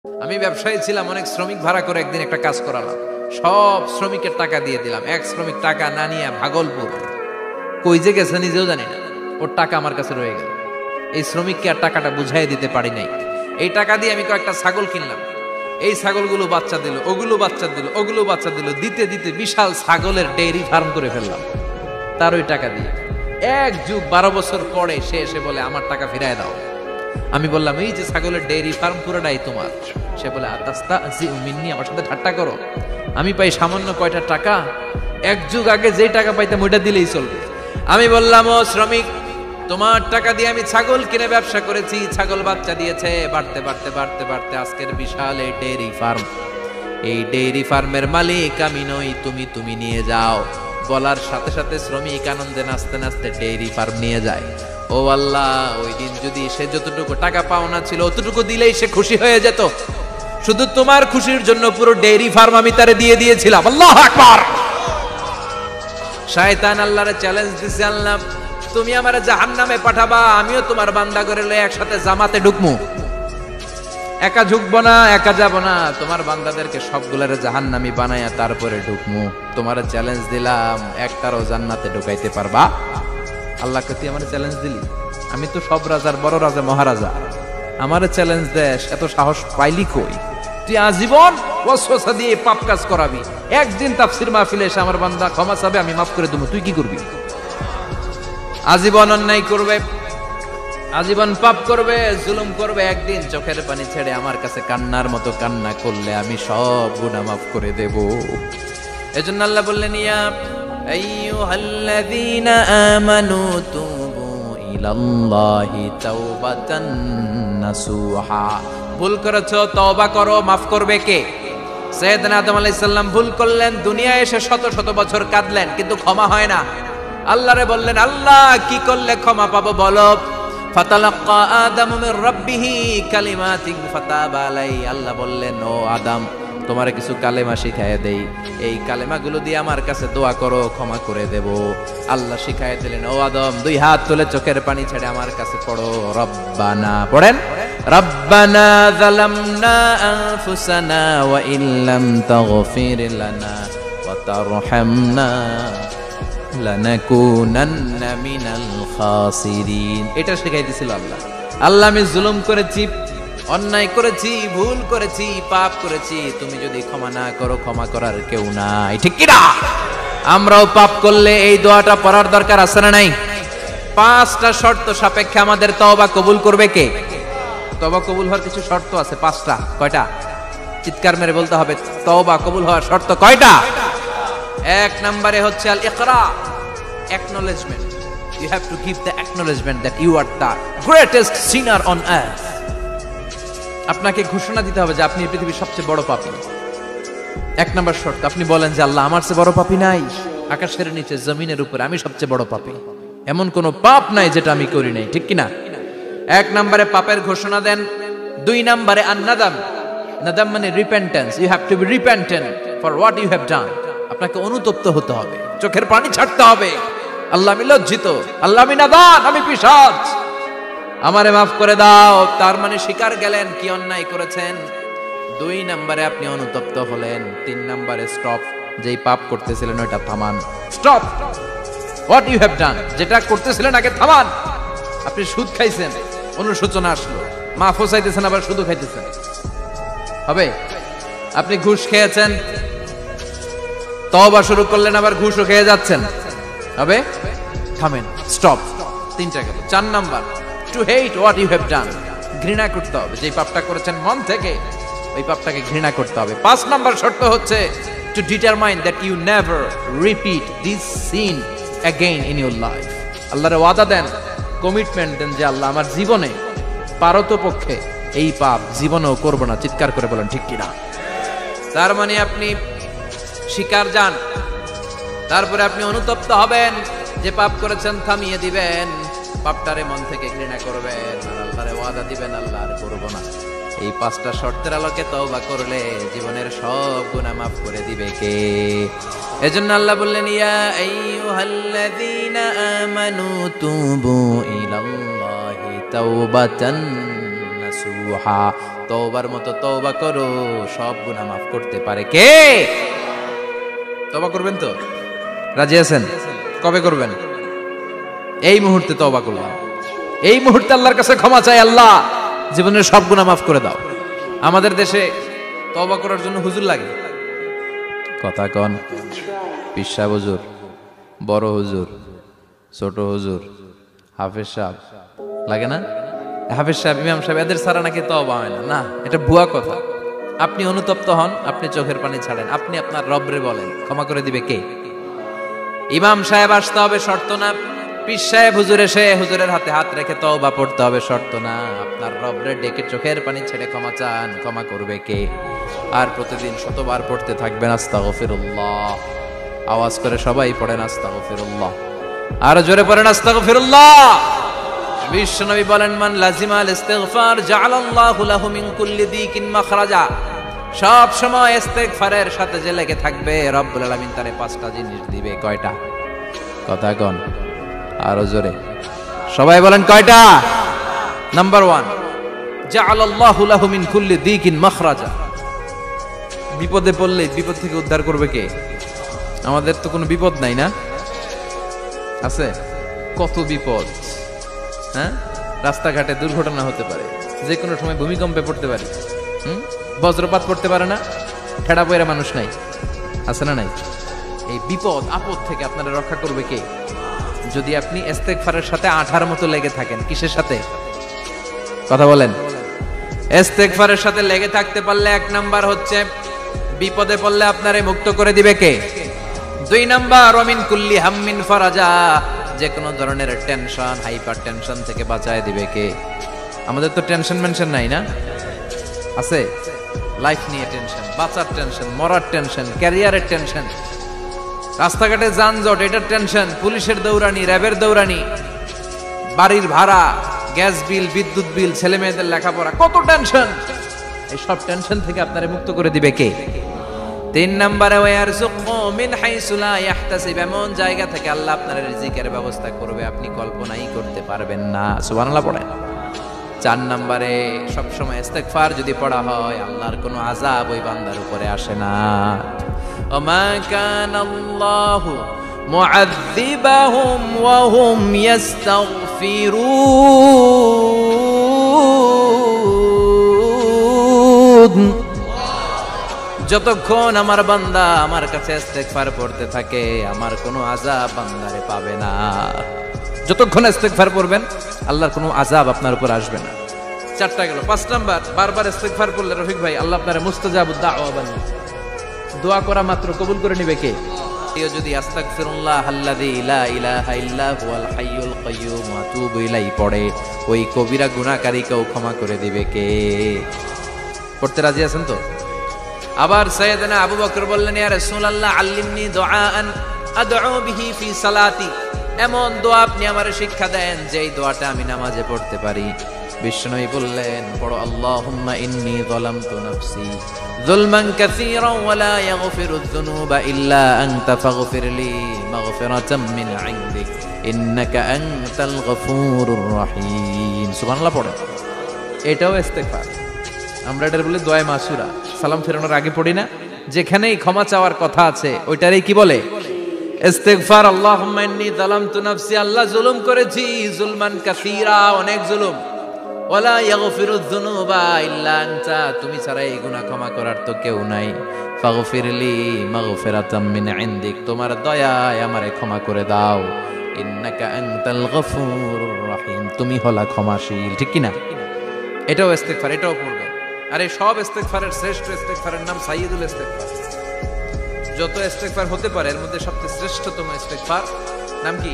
আমি ব্যবসায়ী ছিলাম, অনেক শ্রমিক ভাড়া করে একদিন একটা কাজ করালাম। সব শ্রমিকের টাকা দিয়ে দিলাম। এক শ্রমিক টাকা না নিয়ে ভাগলপুর কই যে গেছে নিজেও জানি না, ওর টাকা আমার কাছে রয়ে গেল। এই শ্রমিককে আর টাকাটা বুঝাই দিতে পারি নাই। এই টাকা দিয়ে আমি কয়েকটা ছাগল কিনলাম। এই ছাগলগুলো বাচ্চা দিল, ওগুলো বাচ্চা দিল, ওগুলো বাচ্চা দিল, দিতে দিতে বিশাল ছাগলের ডেইরি ফার্ম করে ফেললাম তার ওই টাকা দিয়ে। এক যুগ 12 বছর পরে সে এসে বলে আমার টাকা ফিরায় দাও। আমি বললাম এই যে ছাগলের ডেইরি ফার্ম পুরোটাই তোমার। সে বলে মিন্নি, আমার সাথে ঠাট্টা করো? আমি পাই সামান্য কয়টা টাকা, এক যুগ আগে যেই টাকা পাইতাম ওইটা দিলেই চলবে। আমি বললাম ও শ্রমিক, তোমার টাকা দিয়ে আমি ছাগল কিনে ব্যবসা করেছি, ছাগল বাচ্চা দিয়েছে, বাড়তে বাড়তে বাড়তে বাড়তে আজকের বিশাল এই ডেইরি ফার্ম। এই ডেইরি ফার্মের মালিক আমি নই, তুমি নিয়ে যাও। বলার সাথে সাথে শ্রমিক আনন্দে নাচতে নাচতে ডেইরি ফার্ম নিয়ে যায়। ও আল্লাহ, ওই দিন যদি সে যতটুকু টাকা পাওনা ছিল অতটুকু দিলেই সে খুশি হয়ে যেত। শুধু তোমার খুশির জন্য পুরো ডেইরি ফার্ম আমি তারে দিয়ে দিয়েছিলাম। আল্লাহু আকবার। শয়তান আল্লাহরে চ্যালেঞ্জ দিছে, আল্লাহ তুমি আমারে জাহান্নামে পাঠাবা, আমিও তোমার বান্দা করে লয়ে একসাথে জামাতে ঢুকমু। একা ঢুকবো না, একা যাব না, তোমার বান্দাদেরকে সবগুলারে জাহান্নামী বানায়া তারপরে ঢুকমু। তোমারে চ্যালেঞ্জ দিলাম, একটারও জান্নাতে ঢুকাইতে পারবা? আল্লাহকে তুই আমারে চ্যালেঞ্জ দিলি? আমি তো সব রাজার বড় রাজা, মহারাজা, আমারে চ্যালেঞ্জ দেশ, এত সাহস পাইলি কই? তুই আজীবন ওয়াসওয়াসা দিয়ে পাপ কাজ করাবি, একদিন তাফসীর মাহফিলে এসে আমার বান্দা ক্ষমা চাবে, আমি মাফ করে দেবো, তুই কি করবি? আজীবন অন্যায় করবে, আজীবন পাপ করবে, জুলুম করবে, একদিন চোখের পানি ছেড়ে আমার কাছে কান্নার মতো কান্না করলে আমি সব গুনাহ মাফ করে দেব। এজন্য আল্লাহ বললেন, ইয়া আইয়ুহাল্লাযীনা আমানু তুবু ইলাল্লাহি তাওবাতান নাসুহা। ভুল করেছো, তওবা করো, মাফ করবে কে? সাইয়েদনা আদম আলাইহিস সালাম ভুল করলেন, দুনিয়ায় এসে শত শত বছর কাঁদলেন, কিন্তু ক্ষমা হয় না। আল্লাহরে বললেন, আল্লাহ কি করলে ক্ষমা পাবো বলো? ফাতালাক্কা আদামু মির রাব্বিহি কালিমাতিন ফাতাবা আলাইহি। আল্লাহ বললেন, ও আদম, তোমারে কিছু কালেমা শিখায় দেই, এই কালেমাগুলো দিয়ে আমার কাছে দোয়া করো, ক্ষমা করে দেব। আল্লাহ শিখায় দিলেন, ও আদম, 2 হাত তুলে চোখের পানি ছেড়ে আমার কাছে পড়ো, রব্বানা, পড়েন, রব্বানা যালামনা আনফুসানা ওয়া ইল্লাম তাগফির লানা ওয়া তারহামনা লানাকুনান্না মিনাল খাসিরিন। এটা শিখাই দিয়েছিল আল্লাহ। আল্লাহ, আমি জুলুম করেছি, অন্যায় করেছি, ভুল করেছি, পাপ করেছি, তুমি যদি ক্ষমা না করো, ক্ষমা করার কেউ নাই, ঠিক কি না? আমরাও পাপ করলে এই দোয়াটা পড়ার দরকার আছে না নাই? 5টা শর্ত সাপেক্ষে আমাদের তওবা কবুল করবে কে? তওবা কবুল হওয়ার কিছু শর্ত আছে 5টা। কয়টা? চিৎকার মেরে বলতে হবে, তওবা কবুল হওয়ার শর্ত কয়টা? 1 নম্বরে হচ্ছে আল ইকরা, acknowledgement. You have to give the acknowledgement that you are the greatest sinner on earth. আপনাকে ঘোষণা দিতে হবে যে আপনি পৃথিবীর সবচেয়ে বড় পাপী। 1 নম্বর শর্ত, আপনি বলেন যে আল্লাহ, আমার চেয়ে বড় পাপী নাই, আকাশের নিচে জমিনের উপরে আমি সবচেয়ে বড় পাপী, এমন কোন পাপ নাই যেটা আমি করি নাই, ঠিক কি না? 1 নম্বরে পাপের ঘোষণা দেন। 2 নম্বরে আন-নাদাম, নাদাম মানে repentance. You have to be repentant for what you have done. আপনাকে অনুতপ্ত হতে হবে, চোখের পানি ছাড়তে হবে। আল্লাহ, আমি লজ্জিত, আল্লাহ আমি নাদান, আমি পিশাচ, আমারে মাফ করে দাও। তার মানে স্বীকার গেলেন কি অন্যায় করেছেন। 2 নম্বরে আপনি অনুতপ্ত হলেন। 3 নম্বরে স্টপ, যেই পাপ করতেছিলেন ওটা থামান। Stop what you have done, যেটা করতেছিলেন আগে থামান। আপনি সুদ খাইছেন, অনুশোচনা আসলো, মাফ চাইতেছেন, আবার সুদ খাইতেছেন, হবে? আপনি ঘুষ খেয়েছেন, তওবা শুরু করলেন, আবার ঘুষও খেয়ে যাচ্ছেন, হবে? থামেন, স্টপ। 3টা গেল। 4 number, to hate what you have done, ঘৃণা করতে হবে, যে পাপটা করেছেন মন থেকে ওই পাপটাকে ঘৃণা করতে হবে। 5 নাম্বার শর্ত হচ্ছে to determine that you never repeat this sin again in your life. আল্লাহরে ওয়াদা দেন, কমিটমেন্ট দেন যে আল্লাহ, আমার জীবনে পারতপক্ষে এই পাপ জীবনেও করব না। চিৎকার করে বলেন ঠিক কিনা? তার মানে আপনি স্বীকার যান, তারপরে আপনি অনুতপ্ত হবেন, যে পাপ করেছেন থামিয়ে দিবেন, পাপটারে মন থেকে ঘৃণা করবেন, আর আল্লাহরে ওয়াদা দিবেন, আল্লাহ আর করব না। এই 5টা শর্তের আলোকে তওবা করলে জীবনের সব গুনাহ মাফ করে দিবে কে? এজন্য আল্লাহ বললেন, ইয়া আইয়ুহাল্লাযীনা আমানু তুবু ইলাল্লাহি তাওবাতান নাসুহা। নাসুহা, তওবার মতো তওবা করো, সব গুনাহ মাফ করতে পারে কে? তওবা করবেন তো? রাজি আছেন? কবে করবেন? এই মুহূর্তে তওবা করলাম, এই মুহূর্তে আল্লাহর কাছে ক্ষমা চাই, আল্লাহ জীবনের সব গুনাহ মাফ করে দাও। আমাদের দেশে তওবা করার জন্য হুজুর লাগে, কথা কন, পীর সাহেব হুজুর, বড় হুজুর, ছোট হুজুর, হাফেজ সাহেব লাগে না? হাফেজ সাহেব, ইমাম সাহেব, এদের ছাড়া নাকি তওবা হয় না। না, এটা ভুয়া কথা। আপনি অনুতপ্ত হন, আপনি চোখের পানি ছাড়েন, আপনি আপনার রবরে বলেন, ক্ষমা করে দিবে কে? ইমাম সাহেব আসতে হবে শর্ত না, পীর সাহেব হুজুর এসে হুজুরের হাতে হাত রেখে তওবা পড়তে হবে শর্ত না। আপনার রবরে ডেকে চোখের পানি ছেড়ে ক্ষমা চান, ক্ষমা করবে কে? আর প্রতিদিন শতবার পড়তে থাকবেন আস্তাগফিরুল্লাহ। আওয়াজ করে সবাই পড়েন আস্তাগফিরুল্লাহ, আর জোরে পড়েন আস্তাগফিরুল্লাহ। বিশ্বনবী বলেন, মান লাজিমাল ইস্তিগফার জাআলাল্লাহু লাহু মিন কুল্লি দিকিন মাখরাজা। সব সময় ইস্তিগফারের সাথে যে লেগে থাকবে, রব্বুল আলামিন তারে পাঁচটা জিনিস দিবে। কয়টা? কথা কন, আরো জোরে সবাই বলেন কয়টা? নাম্বার 1, জাআলাল্লাহু লাহু মিন কুল্লি দিকিন মাখরাজা। বিপদে পড়লে বিপদ থেকে উদ্ধার করবে কে? আমাদের তো কোনো বিপদ নাই না? আছে কত বিপদ, হ্যাঁ? রাস্তাঘাটে দুর্ঘটনা হতে পারে, যে কোনো সময় ভূমিকম্পে পড়তে পারে, বজ্রপাত পড়তে পারে না, ঠেড়া পয়রা মানুষ নাই, আছে না নাই? এই বিপদ আপদ থেকে আপনারা রক্ষা করবে কে? যদি আপনি ইস্তেগফারের সাথে আঠার মতো লেগে থাকেন। কিসের সাথে? কথা বলেন। ইস্তেগফারের সাথে লেগে থাকতে পারলে 1 নাম্বার হচ্ছে বিপদে পড়লে আপনারে মুক্ত করে দিবে কে? 2 নাম্বার ওয়ামিন কুল্লি হাম্মিন ফারাজা, যে কোনো ধরনের টেনশন, হাইপার টেনশন থেকে বাঁচায় দিবে কে? আমাদের তো টেনশন মেনশন নাই না? আছে? লাইফ নিয়ে টেনশন, বাঁচার টেনশন, মরার টেনশন, ক্যারিয়ারের টেনশন, রাস্তাঘাটে যানজট, এটার টেনশন, পুলিশের দৌড়ানি, র্যাবের দৌড়ানি, বাড়ির ভাড়া, গ্যাস বিল, বিদ্যুৎ বিল, ছেলে মেয়েদের লেখাপড়া, কত টেনশন। এই সব টেনশন থেকে আপনারে মুক্ত করে দিবে কে? 3 নম্বরে ওয়ারযুকহু মিন হাইসু লা ইয়াহতাসিব, এমন জায়গা থেকে আল্লাহ আপনার রিজিকের ব্যবস্থা করবে আপনি কল্পনাই করতে পারবেন না। সুবহানাল্লাহ পড়েন। 4 নম্বরে সব সময় ইস্তিগফার যদি পড়া হয়, আল্লাহর কোনো আযাব ওই বান্দার উপরে আসে না। ওমা কানাল্লাহু মুআযযিবাহুম ওয়া হুম ইস্তাগফিরুন। যতক্ষণ আমার বান্দা আমার কাছে ইস্তিগফার পড়তে থাকে, আমার কোনো আযাব বান্দারে পাবে না। যতক্ষণ ইস্তিগফার পড়বেন, আল্লাহর কোনো আযাব আপনার উপর আসবে না। 4টা গেল। 5 নাম্বার, বারবার ইস্তিগফার পড়লে রফিক ভাই আল্লাহ আপনারে মুস্তাজাবুদ দাওয়া বানাবে। দোয়া করা মাত্র কবুল করে নিবে কে? কেউ যদি আস্তাগফিরুল্লাহ আল্লাযী লা ইলাহা ইল্লা হুয়াল হাইয়ুল কাইয়্যুম ওয়া আতুবু ইলাইহি পড়ে, ওই কবিরা গুনাহকারীকেও ক্ষমা করে দিবে কে? পড়তে রাজি আছেন তো? আবার সাইয়েদনা আবু বকর বললেন, ইয়া রাসূলুল্লাহ আল্লিমনি দুআআন আদউ বিহি ফি সালাতি, এমন দোয়া আপনি আমারে শিক্ষা দেন যেই দোয়াটা আমি নামাজে পড়তে পারি। বিশ্বনবী বললেন, পড়ো আল্লাহুম্মা ইন্নী যালামতু নাফসি যুলমান কাসীরান ওয়া লা ইয়াগফিরুয যুনুবা ইল্লা আনতা ফাগফিরলি মাগফিরাতাম মিন ইনদিক ইন্নাকা আনতাল গফুরুর রহিম। সুবহানাল্লাহ পড়ো। এটাও ইস্তিগফার। আমরা এটার বলে দোয়া মাসুরা, সালাম ফেরানোর আগে পড়ি না? যেখানেই ক্ষমা চাওয়ার কথা আছে ওইটারই কি বলে? ইস্তিগফার। আল্লাহুম্মা ইন্নী যালামতু নাফসি, আল্লাহ জুলুম করেছি, যুলমান কাসীরা, অনেক জুলুম, ওয়ালা ইয়াগফিরুয যুনুবা ইল্লা আনতা, তুমি ছাড়া এই গুনাহ ক্ষমা করার তো কেউ নাই। ফাগফিরলি মাগফিরাতাম মিন ইনদিক, তোমার দয়ায় আমারে ক্ষমা করে দাও। ইন্নাকা আনতাল গফুরুর রহিম, তুমি হলা ক্ষমাশীল। ঠিক কি না? এটাও ইস্তিগফার, এটাও পড়বেন। আরে সব ইস্তিগফারের শ্রেষ্ঠ ইস্তিগফারের নাম সাইয়্যিদুল ইস্তিগফার। যত ইস্তিগফার হতে পারে এর মধ্যে সবচেয়ে শ্রেষ্ঠতম ইস্তিগফার নাম কি?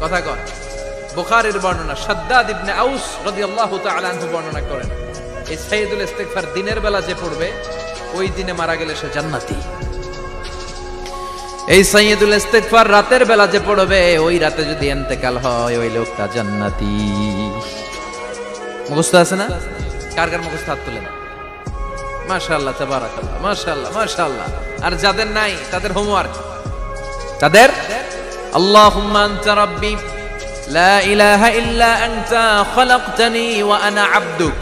কথা কন। বুখারীর বর্ণনা, শাদ্দাদ ইবনে আউস রাদিয়াল্লাহু তাআলা আনহু বর্ণনা করেন, এই সাইয়্যিদুল ইস্তিগফার দিনের বেলা যে পড়বে, ওই দিনে মারা গেলে সে জান্নাতি। এই সাইয়্যিদুল ইস্তিগফার রাতের বেলা যে পড়বে, ওই রাতে যদি ইন্তেকাল হয়, ওই লোকটা জান্নাতি। মুখস্থ আছে না? কার কার মুখস্থ হাত তুলেন? মাশাআল্লাহ, তাবারাকাল্লাহ, মাশাআল্লাহ, মাশাআল্লাহ। আর যাদের নাই তাদের হোমওয়ার্ক, তাদের আল্লাহুম্মা আনতা রাব্বি লা ইলাহা ইল্লা আনতা খালাকতানি ওয়া আনা আবদুক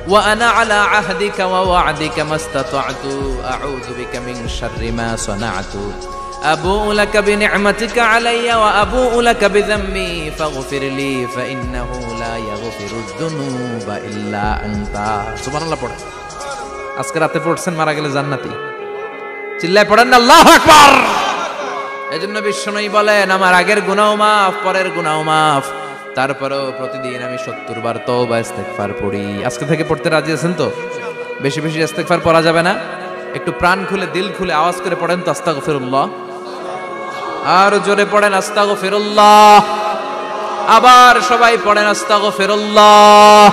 ওয়া আনা আলা আহদিকা ওয়া ওয়া'দিকা মাস্তাতা'তু আউযু বিকা মিন শাররি মা সানা'তু আবু'ু লাকা বিনি'মাতিকা আলাইয়া ওয়া আবু'ু লাকা বিযামবি ফাগফির লি ফাইন্নাহু লা ইয়াগফিরুয যুনুবা ইল্লা আনতা। সুবহানাল্লাহ পড়েন। আজকে রাতে পড়ছেন, মারা গেলে জান্নাতি। চিল্লায় পড়েন না আল্লাহু আকবার। এজন্য বিশ্বনবী বলেন, আমার আগের গুনাহ মাফ, পরের গুনাহ মাফ, তারপরেও প্রতিদিন আমি 70 বার তওবা ইস্তেগফার পড়ি। আজকে থেকে পড়তে রাজি আছেন তো? বেশি বেশি ইস্তেগফার পড়া যাবে না? একটু প্রাণ খুলে, দিল খুলে আওয়াজ করে পড়েন তো আস্তাগফিরুল্লাহ। আর জোরে পড়েন আস্তাগফিরুল্লাহ। আবার সবাই পড়েন আস্তাগফিরুল্লাহ।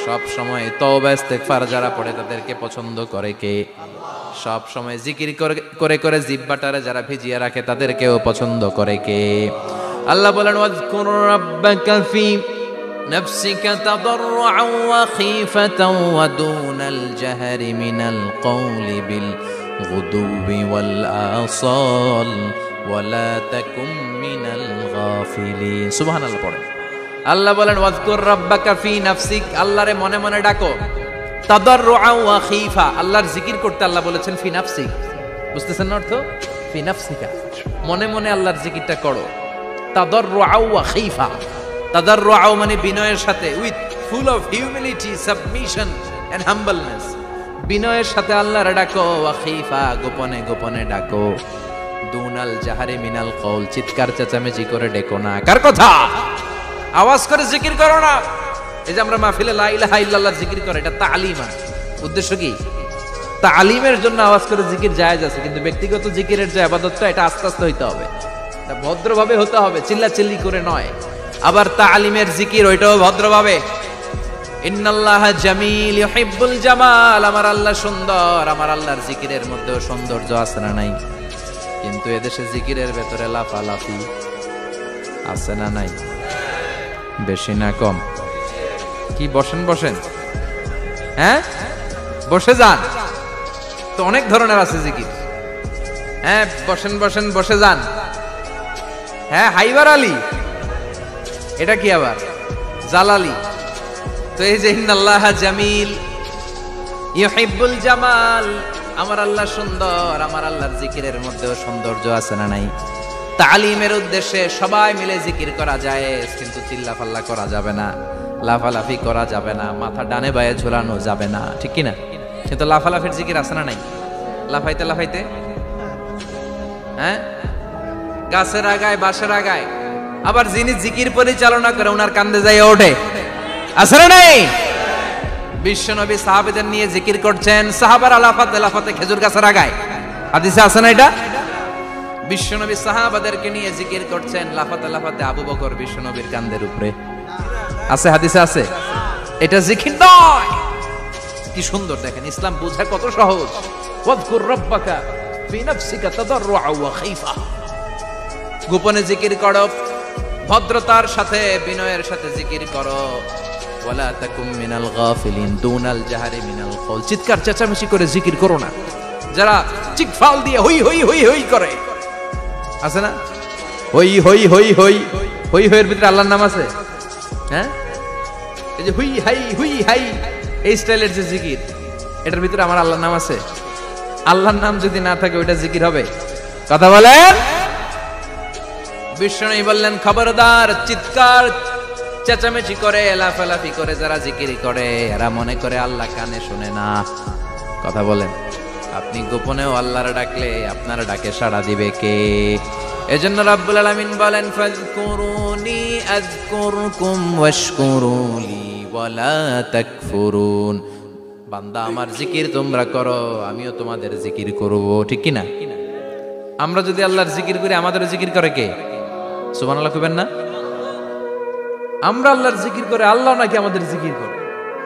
সব সময় তওবা ইস্তেগফার যারা পড়ে তাদেরকে পছন্দ করে কে? সব সময় জিকির করে করে জিহ্বাটারে যারা ভিজিয়ে রাখে তাদেরকেও পছন্দ করে কে? আল্লাহ বলেন, ওয়াজকুর রাব্বাকা ফি নাফসিকা তাদাররুআন ওয়া খীফাতান ওয়া দুনাল জাহরি মিনাল কওলি বিল গুদুবি ওয়াল আসাল ওয়া লা তাকুম মিনাল গাফিলিন। সুবহানাল্লাহ পড়েন। আল্লাহ বলেন, ওয়াজকুর রাব্বাকা ফি নাফসিক, আল্লাহরে মনে মনে ডাকো। তাদাররুআন ওয়া খীফা, আল্লাহর জিকির করতে আল্লাহ বলেছেন ফি নাফসিক। বুঝতেছেন না অর্থ? ফি নাফসিকা, মনে মনে আল্লাহর জিকিরটা করো। তাদাররুআন ওয়া খীফা, তাদাররুআন মানে বিনয়ের সাথে, with full of humility, submission and humbleness. বিনয়ের সাথে আল্লাহর ডাকো। ওয়া খীফা, গোপনে গোপনে ডাকো। দুনাল জাহারি মিনাল কওল, চিৎকার চেঁচামেচি করে ডেকো না। কার কথা? আওয়াজ করে জিকির করো না। এই যে আমরা মাহফিলে লা ইলাহা ইল্লাল্লাহ জিকির করে, এটা তালিমান। উদ্দেশ্য কি? তালিমের জন্য আওয়াজ করে জিকির জায়েজ আছে, কিন্তু ব্যক্তিগত জিকিরের যে ইবাদতটা, এটা আস্তে আস্তে হইতে হবে, এটা ভদ্রভাবে হতে হবে, চিল্লাচিল্লি করে নয়। আবার তালিমের জিকির, ওইটাও ভদ্রভাবে। ইন্নাল্লাহা জামিল ইউহিব্বুল জামাল, আমার আল্লাহ সুন্দর, আমার আল্লাহর জিকিরের মধ্যেও সৌন্দর্য আছে না নাই? কিন্তু এদেশে জিকিরের ভেতরে লাফালাফি আছে না নাই? বেশি না কম? কি বসেন বসেন, হ্যাঁ বসে যান তো, অনেক ধরনের আছে জিকির। হ্যাঁ বসেন বসেন, বসে যান। হ্যাঁ হাইবার আলী, এটা কি আবার জালালি? তো এই যে ইন্নাল্লাহা জামিল ইউহিব্বুল জামাল, আমার আল্লাহ সুন্দর, আমার আল্লাহর জিকিরের মধ্যেও সৌন্দর্য আছে না নাই? তালিমের উদ্দেশ্যে সবাই মিলে জিকির করা যায়, কিন্তু চিল্লাফাল্লা করা যাবে না, লাফালাফি করা যাবে না, মাথা ডানে বায়ে ঝোলানো যাবে না, ঠিক কি না? কিন্তু লাফালাফির জিকির আছে না নাই? লাফাইতে লাফাইতে, হ্যাঁ গাছের আগায়, বাঁশের আগায়। আবার যিনি জিকির পরিচালনা করে ওনার কান্দে যায় ওঠে, আছে না নাই? বিশ্বনবী সাহাবীদের নিয়ে জিকির করছেন, সাহাবারা লাফাতে লাফাতে খেজুর গাছের আগায়। হাদিসে আছে না এটা? বিশ্বনবী সাহাবাদেরকে নিয়ে জিকির করছেন, লাফাতে লাফাতে আবু বকর বিশ্বনবীর কান্দের উপরে। আছে, হাদিসে আছে। এটা জিকির নয়। কি সুন্দর দেখেন, ইসলাম বোঝা কত সহজ। ওয়াজকুর রাব্বাকা ফি নাফসিকা তাদাররুআন ওয়া খীফা, গোপনে জিকির করো, ভদ্রতার সাথে, বিনয়ের সাথে জিকির করো। ওয়ালা তাকুম মিনাল গাফিলিন, দুনাল জাহারি মিনাল কওল, চিৎকার চেঁচামেচি করে জিকির করো না। যারা চিকফাল দিয়ে হই হই হই হই করে, আছে না? হই হই হই হই হই হইয়ের ভিতরে আল্লাহর নাম আছে। হ্যাঁ এই যে হুই হাই হুই হাই, এই স্টাইলের যে জিকির, এটার ভিতরে আমার আল্লাহর নাম আছে? আল্লাহর নাম যদি না থাকে ওইটা জিকির হবে? কথা বলেন। বিষ্ণু বললেন, খবরদার, চিৎকার চেঁচামেচি করে, লাফালাফি করে যারা জিকির করে, এরা মনে করে আল্লাহ কানে শুনে না। কথা বলেন। আপনি গোপনেও আল্লাহর ডাকলে আপনার ডাকে সাড়া দিবে কে? এজন্য রাব্বুল আলামিন বলেন, ফাযকুরুনি আযকুরকুম ওয়াশকুরুলি ওয়ালা তাকফুরুন। বান্দা আমার জিকির তোমরা করো, আমিও তোমাদের জিকির করব, ঠিক কি না? আমরা যদি আল্লাহর জিকির করি, আমাদের জিকির করে কে? সুবহানাল্লাহ কইবেন না? আমরা আল্লাহর জিকির করে, আল্লাহ নাকি আমাদের জিকির করে,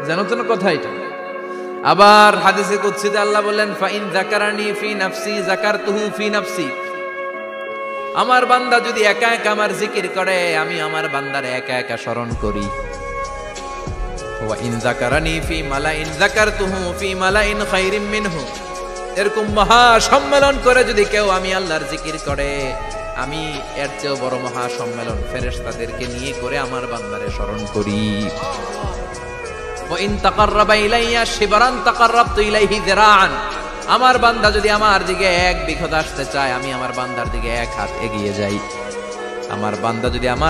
জানো তো না কথা এটা? আবার হাদিসে কুদসিতে আল্লাহ বলেন, ফাইন যাকারানি ফি নাফসি যাকারতুহু ফি নাফসি, আমার বান্দা যদি একা একা আমার জিকির করে, আমি আমার বান্দারে একা একা স্মরণ করি। ওয়া ইন যাকারানি ফি মালাইন যাকারতুহু ফি মালাইন খায়রিম মিনহু, এরকম মহা সম্মেলন করে যদি কেউ আমি আল্লাহর জিকির করে, আমি এর চেয়েও বড় মহা সম্মেলন ফেরেশতাদেরকে নিয়ে করে আমার বান্দারে স্মরণ করি। ওয়া ইন তাকাররাবা ইলাইয়া শিবরান তাকাররাবতু ইলাইহি যিরাআন। আমার বান্দা যদি আমার দিকে এক বিঘত আসতে চায়, আমি আমার বান্দার দিকে এক হাত এগিয়ে যাই। আমার বান্দা যদি আমার